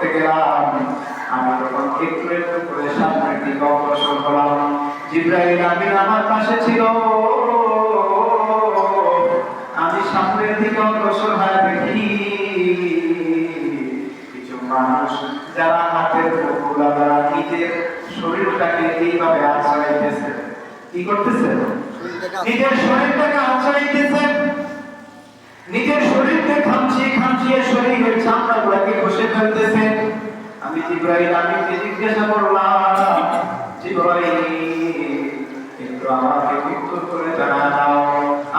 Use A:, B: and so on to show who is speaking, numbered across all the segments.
A: করতে গেলাম, আমি তখন একটু একটু করে সামনের দিকে অগ্রসর হলাম। জিবরাইল আমিন আমার পাশে ছিল, আমি সামনের দিকে অগ্রসর হয়ে দেখি কিছু মানুষ যারা হাতের মুঠোগুলা দ্বারা নিজের শরীরটাকে এইভাবে আঁচড়াইতেছে। কি করতেছে? নিজের শরীরটাকে আঁচড়াইতেছে, নিজের শরীরকে খামচিয়ে খামচিয়ে শরীরের চামড়াগুলোকে ঘষে ফেলতেছে। আমি জিবরাইল আমিনকে জিজ্ঞাসা করলাম, জিবরাইল কিন্তু আমাকে উত্তর করে জানা দাও,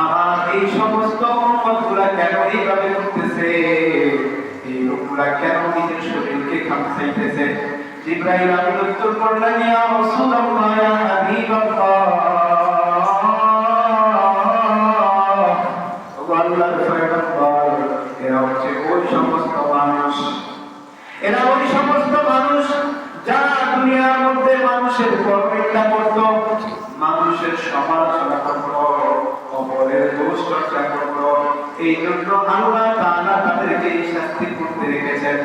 A: আমার এই সমস্ত উম্মতগুলা কেন এইভাবে করতেছে, এই লোকগুলা কেন নিজের শরীরকে খামচাইতেছে? জিবরাইল আমিন উত্তর করলেন, ইয়া রাসূলুল্লাহ, ইয়া হাবিবাল্লাহ, আল্লাহর পয়গম্বর, এরা হচ্ছে ওই সমস্ত মানুষ, এরা ওই সমস্ত মানুষ যারা দুনিয়ার মধ্যে মানুষের পরনিন্দা করত, মানুষের সমালোচনা করত, অপরের দোষ চর্চা করত। এই জন্য আল্লাহ তাআলা তাদেরকে এই শাস্তি করতে রেখেছেন।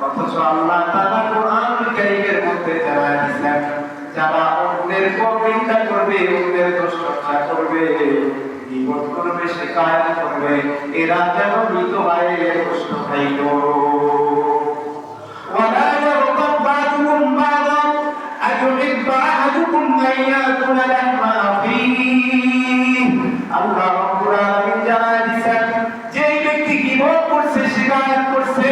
A: অথচ আল্লাহ তাআলা কোরআনুল কারীমের মধ্যে জানায় দিয়েছেন, যারা অন্যের পরনিন্দা করবে, অন্যের দোষ চর্চা করবে, গীবত করবে, শিকায়ত করবে, এরা যেন মৃত ভাইয়ের কষ্ট খাইল। ولا يغتب بعضكم بعضا أيحب أحدكم أن يأكل لحم أخيه। আল্লাহ রাব্বুল আলামিন জানায় দিয়েছেন, যে ব্যক্তি গীবত করছে, শিকায়ত করছে,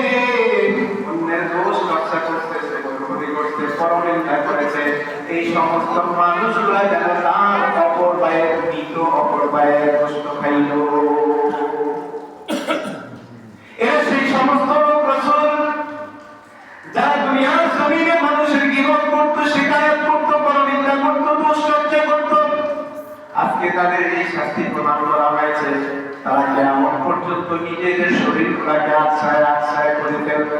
A: অন্যের দোষ চর্চা করতেছে, বদখুরি করছে, পরনিন্দা করেছে, এই সমস্ত মানুষগুলা যেন তার অপর ভাইয়ের মৃত অপর ভাইয়ের কষ্ট খাইল। এরা সেই সমস্ত লোক রাসূল যারা দুনিয়ার জমিনে মানুষের গীবত করত, শিকায়ত করত, পরনিন্দা করত, দোষ চর্চা করত। আজকে তাদের এই শাস্তি প্রদান করা হয়েছে, তারা কিয়ামত পর্যন্ত নিজেদের শরীরগুলোকে আচ্ছায় আচ্ছায় করে ফেলবে।